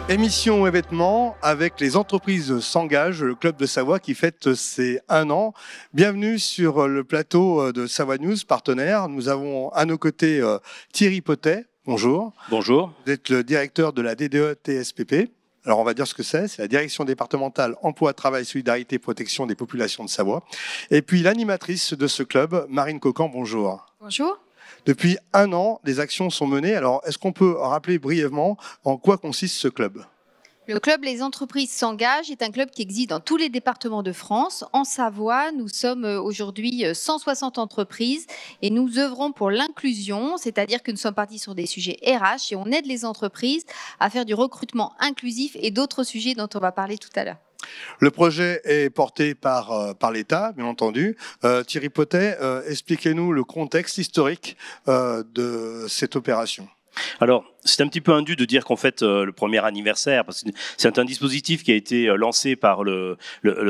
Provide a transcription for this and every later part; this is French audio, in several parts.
Émission événement avec les entreprises s'engagent, le club de Savoie qui fête ses 1 an. Bienvenue sur le plateau de Savoie News, partenaire. Nous avons à nos côtés Thierry Potet. Bonjour. Bonjour. Vous êtes le directeur de la DDE-TSPP. Alors on va dire ce que c'est la direction départementale emploi, travail, solidarité, protection des populations de Savoie. Et puis l'animatrice de ce club, Marine Cocan, bonjour. Bonjour. Depuis 1 an, des actions sont menées. Alors, est-ce qu'on peut rappeler brièvement en quoi consiste ce club ? Le club Les Entreprises s'engagent est un club qui existe dans tous les départements de France. En Savoie, nous sommes aujourd'hui 160 entreprises et nous œuvrons pour l'inclusion, c'est-à-dire que nous sommes partis sur des sujets RH et on aide les entreprises à faire du recrutement inclusif et d'autres sujets dont on va parler tout à l'heure. Le projet est porté par l'État, bien entendu. Thierry Potet, expliquez-nous le contexte historique de cette opération. Alors, c'est un petit peu indu de dire qu'on fête le premier anniversaire, parce que c'est un dispositif qui a été lancé par le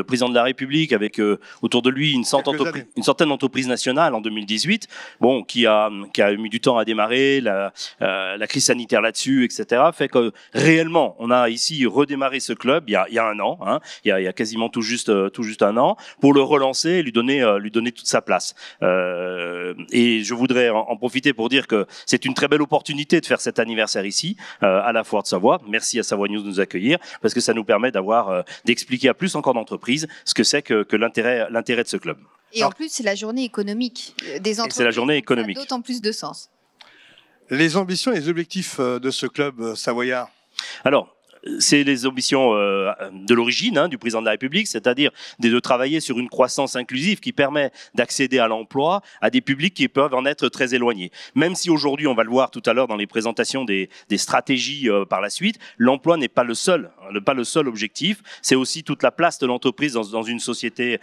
président de la République avec autour de lui une centaine d'entreprises nationales en 2018, bon, qui a mis du temps à démarrer, la crise sanitaire là-dessus, etc. Fait que réellement, on a ici redémarré ce club il y a 1 an, hein, il y a quasiment tout juste 1 an, pour le relancer et lui donner toute sa place. Et je voudrais en profiter pour dire que c'est une très belle opportunité de faire cet anniversaire ici, à la Foire de Savoie. Merci à Savoie News de nous accueillir, parce que ça nous permet d'expliquer à plus encore d'entreprises ce que c'est que l'intérêt de ce club. Et en plus, c'est la journée économique des entreprises. C'est la journée économique. Ça a d'autant plus de sens. Les ambitions et les objectifs de ce club savoyard. Alors, c'est les ambitions de l'origine, hein, du président de la République, c'est-à-dire de travailler sur une croissance inclusive qui permet d'accéder à l'emploi à des publics qui peuvent en être très éloignés. Même si aujourd'hui, on va le voir tout à l'heure dans les présentations des stratégies par la suite, l'emploi n'est pas le seul objectif, c'est aussi toute la place de l'entreprise dans une société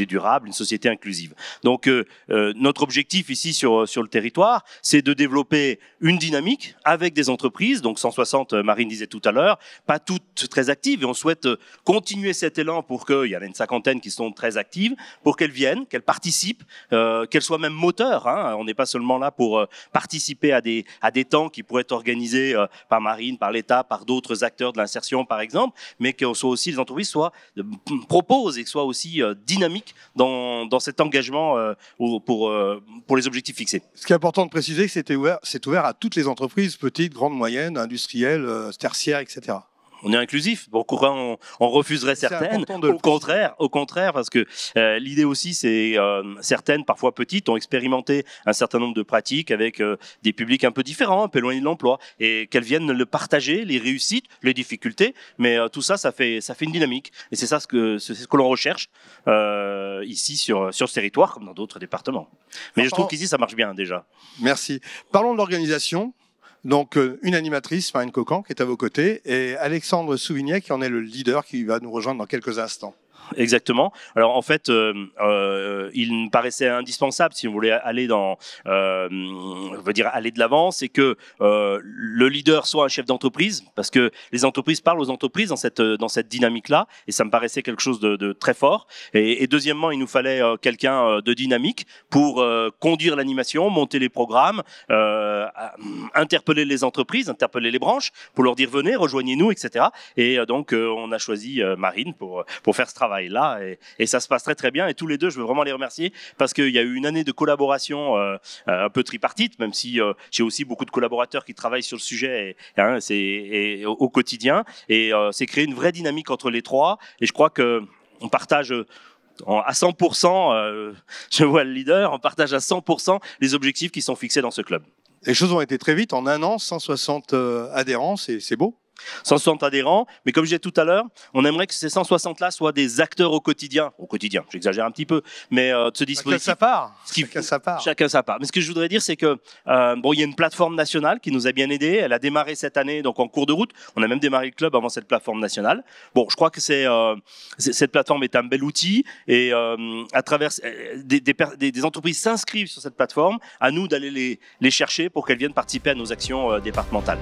durable, une société inclusive. Donc notre objectif ici sur le territoire, c'est de développer une dynamique avec des entreprises, donc 160, Marine disait tout à l'heure, pas toutes très actives, et on souhaite continuer cet élan pour qu'il y en ait une 50aine qui sont très actives, pour qu'elles viennent, qu'elles participent, qu'elles soient même moteurs. Hein. On n'est pas seulement là pour participer à des temps qui pourraient être organisés par Marine, par l'État, par d'autres acteurs de l'insertion, par exemple, mais que les entreprises proposent et soient aussi dynamiques dans cet engagement pour les objectifs fixés. Ce qui est important de préciser, c'est que c'est ouvert à toutes les entreprises, petites, grandes, moyennes, industrielles, tertiaires, etc. On est inclusif, bon, on refuserait certaines, au contraire, parce que l'idée aussi, c'est certaines, parfois petites, ont expérimenté un certain nombre de pratiques avec des publics un peu différents, un peu éloignés de l'emploi, et qu'elles viennent le partager, les réussites, les difficultés, mais tout ça, ça fait une dynamique, et c'est ce que l'on recherche ici sur ce territoire, comme dans d'autres départements. Mais je trouve qu'ici, ça marche bien déjà. Merci. Parlons de l'organisation. Donc, une animatrice, Marine Cocan, qui est à vos côtés, et Alexandre Souvignet, qui en est le leader, qui va nous rejoindre dans quelques instants. Exactement. Alors en fait, il me paraissait indispensable, si on voulait aller aller de l'avant, c'est que le leader soit un chef d'entreprise, parce que les entreprises parlent aux entreprises dans cette dynamique-là, et ça me paraissait quelque chose de très fort. Et deuxièmement, il nous fallait quelqu'un de dynamique pour conduire l'animation, monter les programmes, interpeller les entreprises, interpeller les branches, pour leur dire venez, rejoignez-nous, etc. Et donc on a choisi Marine pour faire ce travail là, et ça se passe très très bien, et tous les deux je veux vraiment les remercier parce qu'il y a eu une année de collaboration un peu tripartite, même si j'ai aussi beaucoup de collaborateurs qui travaillent sur le sujet au quotidien, et c'est créé une vraie dynamique entre les trois, et je crois que on partage à 100%, je vois le leader, on partage à 100% les objectifs qui sont fixés dans ce club. Les choses ont été très vite, en 1 an, 160 adhérents, c'est beau. 160 adhérents, mais comme je disais tout à l'heure, on aimerait que ces 160-là soient des acteurs au quotidien, j'exagère un petit peu, mais de ce dispositif. Chacun sa part. Mais ce que je voudrais dire, c'est que il y a une plateforme nationale qui nous a bien aidés. Elle a démarré cette année, donc en cours de route. On a même démarré le club avant cette plateforme nationale. Bon, je crois que cette plateforme est un bel outil, et à travers des entreprises s'inscrivent sur cette plateforme. À nous d'aller les chercher pour qu'elles viennent participer à nos actions départementales.